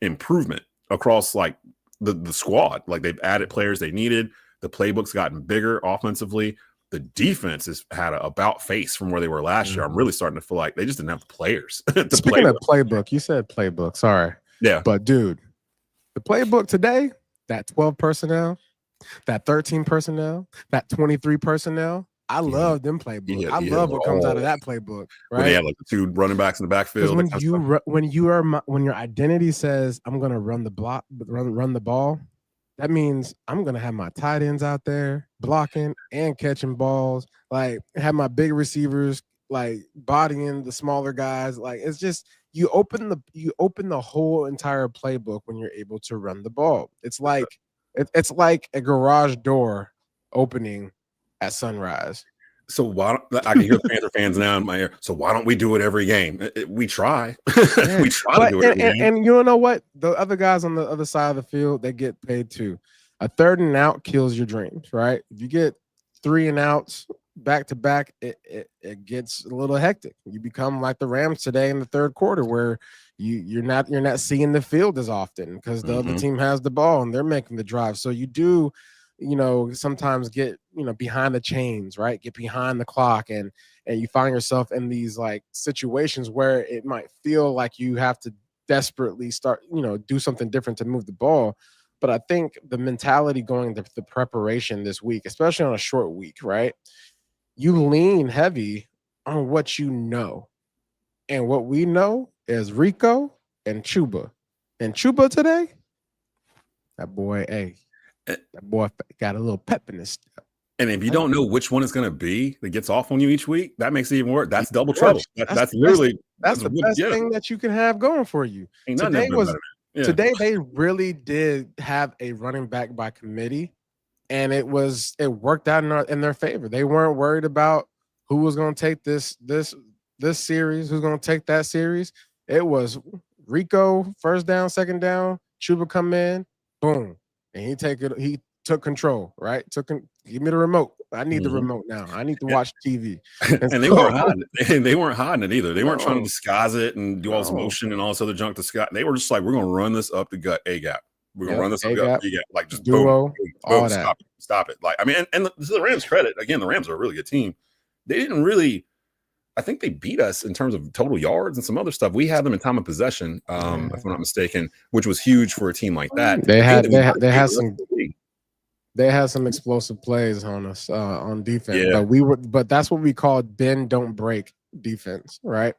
S1: improvement across like the squad. Like, they've added players they needed. The playbook's gotten bigger offensively. The defense has had a about face from where they were last year. I'm really starting to feel like they just didn't have the players.
S2: Speaking of playbook, you said playbook. Sorry.
S1: Yeah.
S2: But, dude, the playbook today, that 12 personnel, that 13 personnel, that 23 personnel, I love them playbook. I love what comes out of that playbook. Right?
S1: When they have like the two running backs in the backfield.
S2: When your identity says I'm going to run the ball, that means I'm going to have my tight ends out there blocking and catching balls, like have my big receivers like bodying the smaller guys. Like, it's just, you open the whole entire playbook when you're able to run the ball. It's like a garage door opening at sunrise.
S1: So why don't I can hear the Panther fans now in my ear? So why don't we do it every game? We try.
S2: Yeah.
S1: We try to do it every game.
S2: And you know what? The other guys on the other side of the field, they get paid too. A 3rd and out kills your dreams, right? If you get 3 and outs back to back, it gets a little hectic. You become like the Rams today in the 3rd quarter, where you're not seeing the field as often because the other team has the ball and they're making the drive. So you do, sometimes get behind the chains, right? Get behind the clock, and you find yourself in these like situations where it might feel like you have to desperately start, do something different to move the ball. But I think the mentality going to the preparation this week, especially on a short week, right? You lean heavy on what you know. And what we know is Rico and Chuba. And Chuba today, that boy got a little pep in his step.
S1: And if you don't know which one it's going to be that gets off on you each week, that makes it even worse. That's double trouble. That's literally
S2: the best thing that you can have going for you. Today they really did have a running back by committee, and it worked out in their favor. They weren't worried about who was going to take this series, who's going to take that series. It was Rico, 1st down, 2nd down, Chuba come in, boom, and he took control, right? Give me the remote. I need the remote now. I need to watch TV.
S1: And they weren't hiding it. And they weren't hiding it either. They weren't trying to disguise it and do all this motion and all this other junk to Scott. They were just like, we're going to run this up the gut A gap. We're going to run this up the gut A gap. Like just
S2: duo,
S1: boom,
S2: all that.
S1: Stop it. Like, I mean, and the Rams credit, again, the Rams are a really good team. They didn't really, I think they beat us in terms of total yards and some other stuff. We had them in time of possession, if I'm not mistaken, which was huge for a team like that.
S2: They had some explosive plays on us on defense, but that's what we call bend don't break defense, right?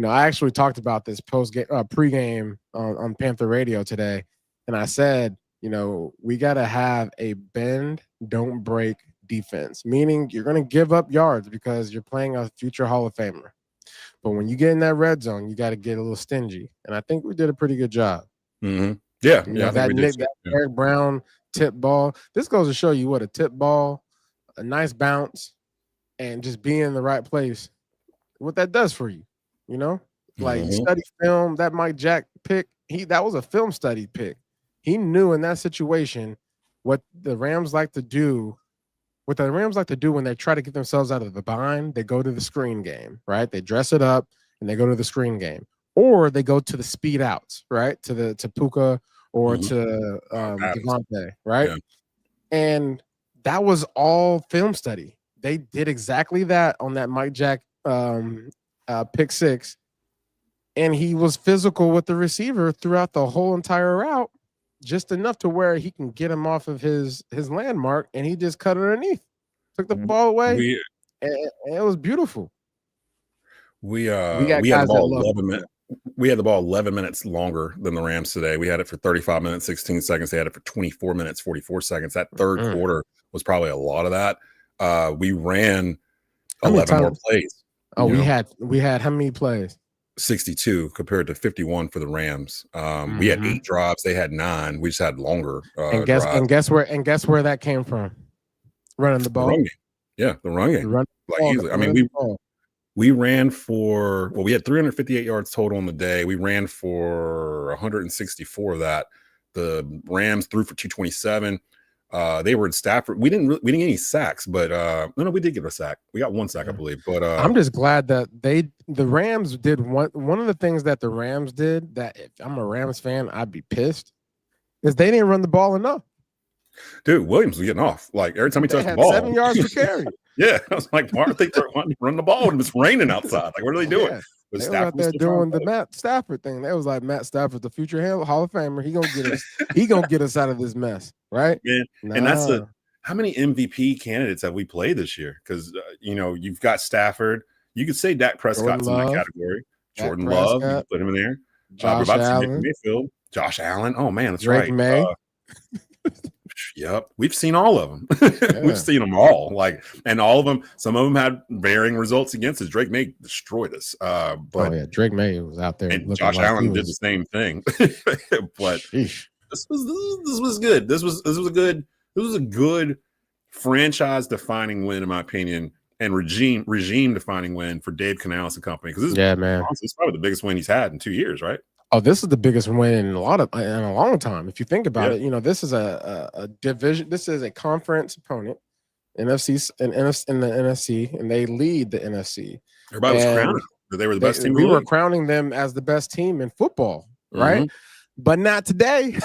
S2: I actually talked about this pregame on Panther Radio today, and I said, we got to have a bend don't break defense, meaning you're going to give up yards because you're playing a future Hall of Famer. But when you get in that red zone, you got to get a little stingy, and I think we did a pretty good job.
S1: Mm-hmm.
S2: That Eric Brown tip ball. This goes to show you what a tip ball, a nice bounce, and just being in the right place, what that does for you. Like study film, that Mike Jack pick, that was a film study pick. He knew in that situation what the Rams like to do. What the Rams like to do when they try to get themselves out of the bind, they go to the screen game, right? They dress it up and they go to the screen game, or they go to the speed outs, right? To Puka or to Devontae, right? Yeah. And that was all film study. They did exactly that on that Mike Jack pick 6, and he was physical with the receiver throughout the whole entire route, just enough to where he can get him off of his landmark, and he just cut underneath, took the ball away, and it was beautiful.
S1: We had the ball 11 minutes. We had the ball 11 minutes longer than the Rams today. We had it for 35 minutes, 16 seconds. They had it for 24 minutes, 44 seconds. That third quarter was probably a lot of that. We ran 11 more plays.
S2: Oh, we had how many plays?
S1: 62 compared to 51 for the Rams. We had 8 drives. They had 9. We just had longer.
S2: And guess where that came from? Running the ball.
S1: The run game. Yeah, the run game. Easily. I mean, we ran for, we had 358 yards total on the day. We ran for 164 of that. The Rams threw for 227. They were in Stafford. We didn't get any sacks, but no, we did get a sack. We got 1 sack, I believe. But
S2: I'm just glad that the Rams did one of the things that the Rams did that if I'm a Rams fan, I'd be pissed, is they didn't run the ball enough.
S1: Dude, Williams was getting off. Like every time he touched the ball,
S2: 7 yards per carry.
S1: Yeah, I was like, why aren't they run the ball? And it's raining outside. Like, what are they doing?
S2: Yeah. They were out there doing the Matt Stafford thing. They was like, Matt Stafford, the future Hall of Famer. He gonna get us. He gonna get us out of this mess, right?
S1: And that's how many MVP candidates have we played this year? Because you've got Stafford. You could say Dak Prescott's in that category. Jordan Love, you put him in there.
S2: Josh Allen.
S1: Mayfield. Josh Allen. Oh man, that's
S2: Drake
S1: right.
S2: May.
S1: Yep, we've seen all of them. We've seen them all. And all of them. Some of them had varying results against us. Drake May destroyed us. But
S2: Drake May was out there.
S1: And Josh Allen did the same thing. But this was good. This was a good franchise defining win, in my opinion. and regime defining win for Dave Canales and company. Because
S2: man,
S1: it's probably the biggest win he's had in 2 years, right?
S2: Oh, this is the biggest win in a long time. If you think about it, this is a division. This is a conference opponent, NFC and in the NFC, and they lead the NFC.
S1: Everybody was crowning that they were the best team.
S2: We were crowning them as the best team in football, right? But not today.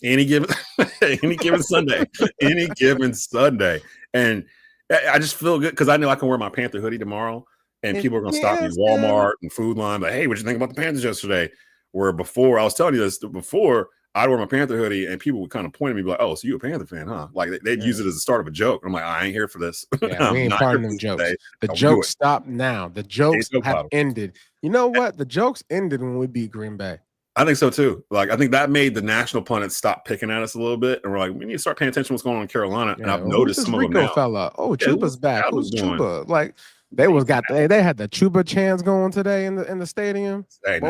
S1: Any given Sunday, any given Sunday, and I just feel good because I know I can wear my Panther hoodie tomorrow. And people are going to stop me at Walmart and Food Line. Like, hey, what you think about the Panthers yesterday? Where before, I was telling you this, before I'd wear my Panther hoodie and people would kind of point at me like, oh, so you a Panther fan, huh? Like they'd use it as the start of a joke. I'm like, I ain't here for this.
S2: Yeah, we ain't part of them jokes. Today. The jokes stop now. The jokes have ended. You know what? The jokes ended when we beat Green Bay.
S1: I think so too. Like, I think that made the national pundits stop picking at us a little bit. And we're like, we need to start paying attention to what's going on in Carolina. And I've noticed some of them now.
S2: Fella. Oh, Chuba's back. Who's Chuba? Like, they had the Chuba chants going today in the stadium.
S1: Ain't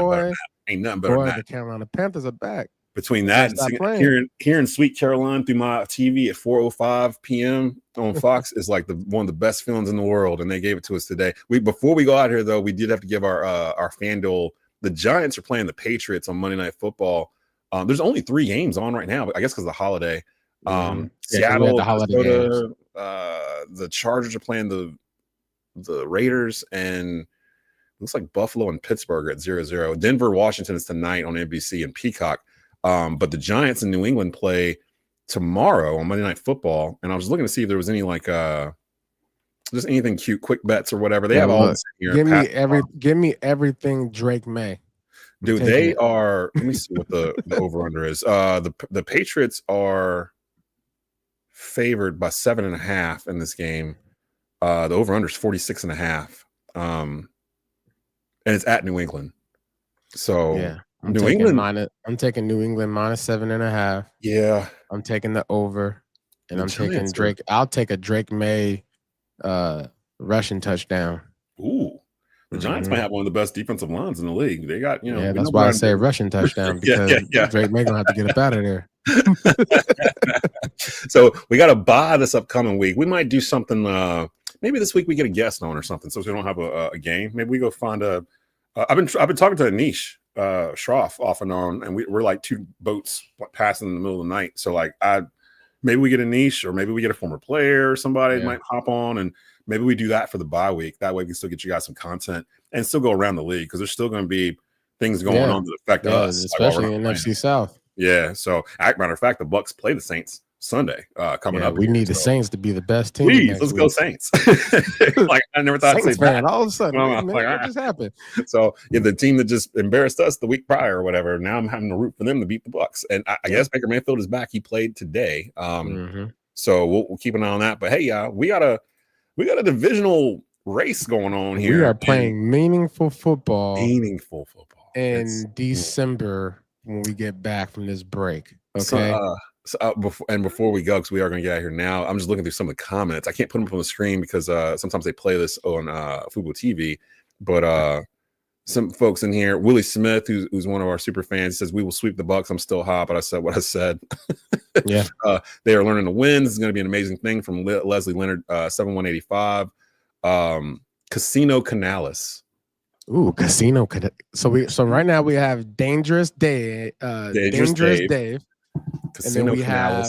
S1: nothing better than that.
S2: The Carolina Panthers are back.
S1: Between that and hearing Sweet Caroline through my TV at 4:05 p.m. on Fox is like one of the best feelings in the world, and they gave it to us today. Before we go out here though, we did have to give our FanDuel. The Giants are playing the Patriots on Monday Night Football. There's only 3 games on right now, but I guess because of the holiday. Seattle,
S2: the holiday
S1: the Chargers are playing the Raiders, and looks like Buffalo and Pittsburgh at 0-0. Denver, Washington is tonight on NBC and Peacock. But the Giants in New England play tomorrow on Monday Night Football. And I was looking to see if there was any just anything cute, quick bets or whatever. They have all this here.
S2: Give me everything Drake May.
S1: Dude, they are. Let me see what the over under is. The Patriots are favored by 7.5 in this game. The over under is 46.5. And it's at New England. So
S2: yeah, I'm taking New England minus 7.5.
S1: Yeah,
S2: I'm taking the over, and I'm taking Drake. I'll take a Drake May rushing touchdown.
S1: Ooh, the Giants might have one of the best defensive lines in the league. They got
S2: yeah, that's why I say rushing touchdown because Drake May gonna have to get up out of there.
S1: So we got to buy this upcoming week. We might do something. Maybe this week we get a guest on or something. So we don't have a game. Maybe we go find a. I've been talking to Anish Shroff off and on, and we're like 2 boats passing in the middle of the night. So like maybe we get Anish, or maybe we get a former player or somebody might hop on, and maybe we do that for the bye week. That way we can still get you guys some content and still go around the league because there's still going to be things going on that affect us,
S2: especially in NFC South.
S1: Yeah. So, matter of fact, the Bucks play the Saints Sunday coming up.
S2: We need the Saints to be the best team.
S1: Please, let's go Saints. Like I never thought
S2: Saints
S1: I'd say
S2: fan, all of a sudden, what just happened?
S1: So the team that just embarrassed us the week prior or whatever, now I'm having to root for them to beat the Bucks. And I guess Baker Mayfield is back. He played today. So we'll keep an eye on that. But hey, we got a divisional race going on here.
S2: We are playing meaningful football.
S1: In
S2: December when we get back from this break. Okay.
S1: Before we go, because we are going to get out of here now, I'm just looking through some of the comments. I can't put them up on the screen because sometimes they play this on Fubo TV. But some folks in here, Willie Smith, who's one of our super fans, says we will sweep the Bucks. I'm still hot, but I said what I said.
S2: Yeah,
S1: they are learning to win. This is going to be an amazing thing from Leslie Leonard, 7185. Casino Canales.
S2: Ooh, Casino. So right now we have Dangerous Dave. Dave. And then we have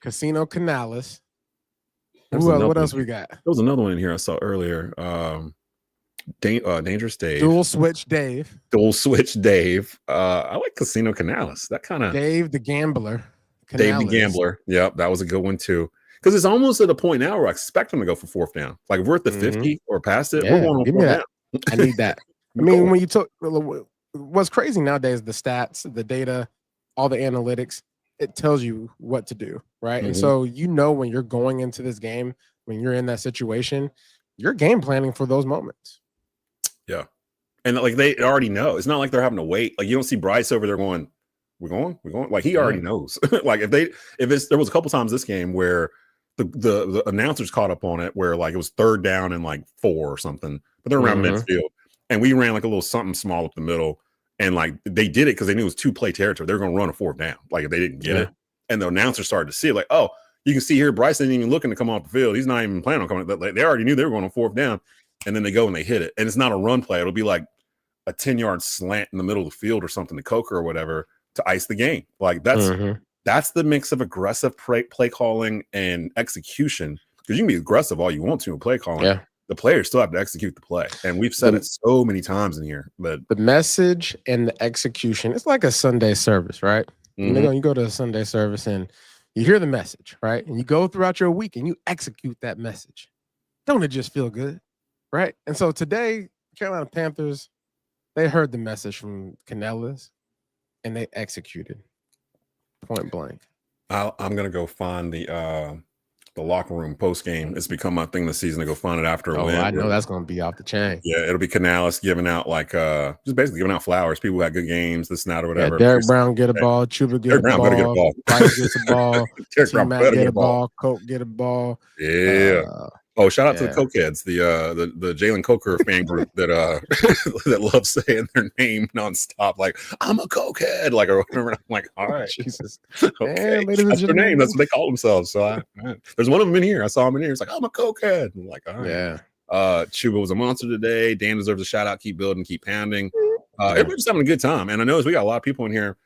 S2: Casino Canales. What else we got?
S1: There was another one in here I saw earlier. Dangerous Dave.
S2: Dual Switch Dave.
S1: I like Casino Canales. That kind of
S2: Dave the Gambler.
S1: Canales. Dave the Gambler. Yep, that was a good one too. Because it's almost at a point now where I expect them to go for 4th down. Like if we're at the 50 or past it, we're going on 4th down.
S2: I need that. I mean, when you took what's crazy nowadays, the stats, the data, all the analytics, it tells you what to do, right? And so when you're going into this game, when you're in that situation, you're game planning for those moments.
S1: Yeah. And like they already know. It's not like they're having to wait. Like you don't see Bryce over there going, we're going. Like he already knows. Like there was a couple times this game where the announcers caught up on it where like it was 3rd down and like 4 or something, but they're around midfield. And we ran like a little something small up the middle. And like they did it because they knew it was 2-play territory. They were going to run a 4th down. Like if they didn't get it. And the announcer started to see it like, oh, You can see here, Bryce isn't even looking to come off the field. He's not even planning on coming. They already knew they were going on 4th down, and then they go and they hit it. And it's not a run play. It'll be like a 10-yard slant in the middle of the field or something to Coker or whatever to ice the game. Like that's the mix of aggressive play calling and execution. Because you can be aggressive all you want to in play calling. Yeah. The players still have to execute the play. And we've said it so many times in here. But
S2: the message and the execution, it's like a Sunday service, right? You go to a Sunday service and you hear the message, right? And you go throughout your week and you execute that message. Don't it just feel good, right? And so today, Carolina Panthers, they heard the message from Canales and they executed point blank.
S1: I'm going to go find the locker room post game. It's become my thing this season to go find it after a win.
S2: I know that's going to be off the chain.
S1: Yeah, it'll be Canales giving out just basically giving out flowers. People who had good games, this and that or whatever.
S2: Yeah, Derek Brown get a ball, Chuba get a ball, Bryce gets a ball, T-Mac get a ball, Coke get a ball.
S1: Yeah. Shout out to the Cokeheads, the Jalen Coker fan group that that loves saying their name nonstop, like I'm a Cokehead, like or whatever. I'm like, all right,
S2: Jesus,
S1: okay, that's their name. That's what they call themselves. So there's one of them in here. I saw him in here. It's like I'm a Cokehead. I'm like, all right.
S2: Yeah.
S1: Chuba was a monster today. Dan deserves a shout out. Keep building, keep pounding. Everybody's just having a good time, and I noticed we got a lot of people in here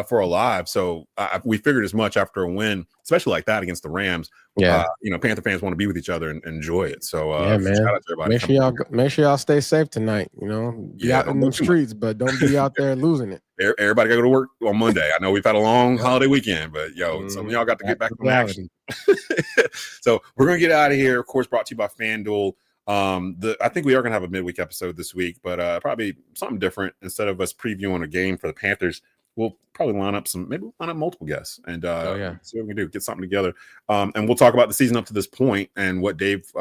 S1: for a live. So we figured as much after a win, especially like that against the Rams.
S2: Yeah,
S1: Panther fans want to be with each other and enjoy it. So
S2: man, shout out to everybody. Make sure y'all stay safe tonight. Be out in the streets, but don't be out there losing it.
S1: Everybody got to go to work on Monday. I know we've had a long holiday weekend, but some of y'all got to get back to action. So we're gonna get out of here. Of course, brought to you by FanDuel. I think we are gonna have a midweek episode this week, but probably something different. Instead of us previewing a game for the Panthers, we'll probably line up multiple guests and see what we can do, get something together. And we'll talk about the season up to this point and what Dave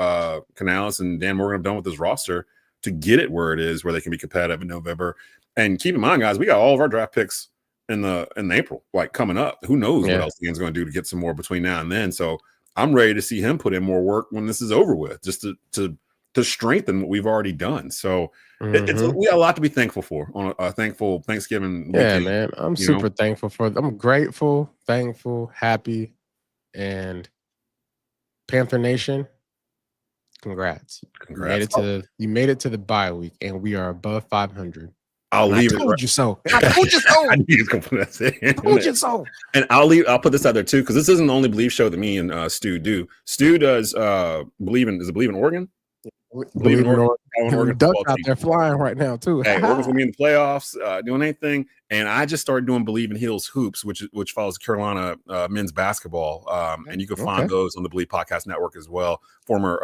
S1: Canales and Dan Morgan have done with this roster to get it where it is, where they can be competitive in November. And keep in mind, guys, we got all of our draft picks in April, like coming up. Who knows what else Dan's going to do to get some more between now and then. So I'm ready to see him put in more work when this is over with, just to strengthen what we've already done. So we got a lot to be thankful for on a thankful Thanksgiving weekend.
S2: Yeah, man. I'm super thankful I'm grateful, thankful, happy, and Panther Nation, congrats. You made it to the bye week, and we are above 500.
S1: I
S2: told you so. I told you so.
S1: I knew you was gonna put that in.
S2: I told you so.
S1: And I'll put this out there too, because this isn't the only Believe show that me and Stu do. Stu does Believe in Oregon?
S2: Believe in Oregon. Duck out there flying right now too.
S1: Hey, Oregon's gonna be in the playoffs, doing anything. And I just started doing Believe in Heels Hoops, which follows Carolina men's basketball. And you can find those on the Believe Podcast Network as well. Former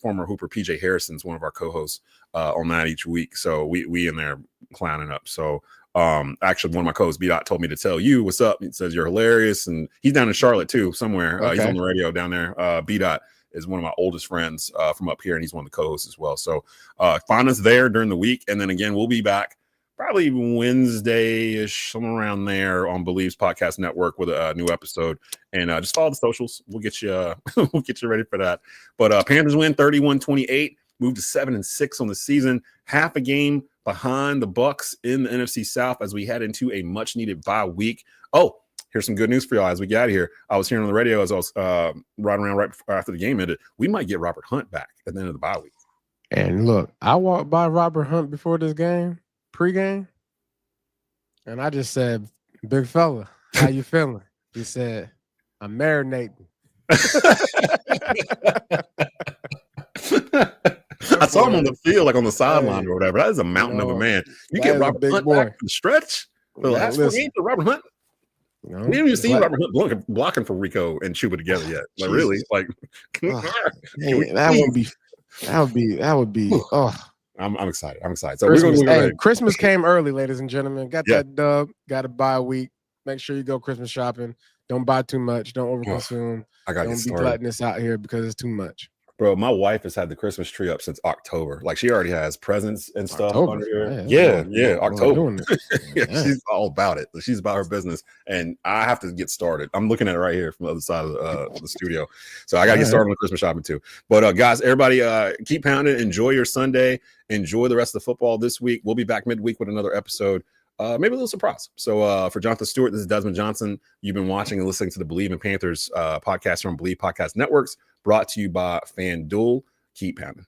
S1: Hooper PJ Harrison's one of our co-hosts on that each week. So we in there clowning up. So actually one of my co-hosts, B-Dot, told me to tell you what's up. He says you're hilarious, and he's down in Charlotte too, somewhere. He's on the radio down there. B-Dot is one of my oldest friends from up here, and he's one of the co-hosts as well. So find us there during the week, and then again we'll be back probably Wednesday-ish, somewhere around there on Believe's Podcast Network with a new episode. And just follow the socials. We'll get you ready for that. But Panthers win 31-28, moved to 7-6 on the season, half a game behind the Bucs in the NFC South as we head into a much-needed bye week. Oh, here's some good news for y'all as we get out of here. I was hearing on the radio as I was riding around right after the game ended. We might get Robert Hunt back at the end of the bye week.
S2: And look, I walked by Robert Hunt before this game, pregame, and I just said, "Big fella, how you feeling?" He said, "I'm marinating."
S1: I saw him on the field, like on the sideline or whatever. That is a mountain of a man. You get Robert Hunt back for the stretch. The last 4 games for Robert Hunt. We haven't even seen Robert Hunt blocking for Rico and Chuba together yet. Like really, like
S2: that would be. Oh,
S1: I'm excited. So
S2: Christmas came early, ladies and gentlemen. Got that dub. Got a bye week. Make sure you go Christmas shopping. Don't buy too much. Don't overconsume. Don't be gluttonous out here because it's too much.
S1: Bro, my wife has had the Christmas tree up since October. Like she already has presents and stuff under here. Yeah, October. She's all about it. She's about her business, and I have to get started. I'm looking at it right here from the other side of the studio, so I got to get started on the Christmas shopping too. But guys, everybody, keep pounding. Enjoy your Sunday. Enjoy the rest of the football this week. We'll be back midweek with another episode. maybe a little surprise. So for Jonathan Stewart, this is Desmond Johnson. You've been watching and listening to the Believe in Panthers podcast from Believe Podcast Networks, brought to you by FanDuel. Keep pounding.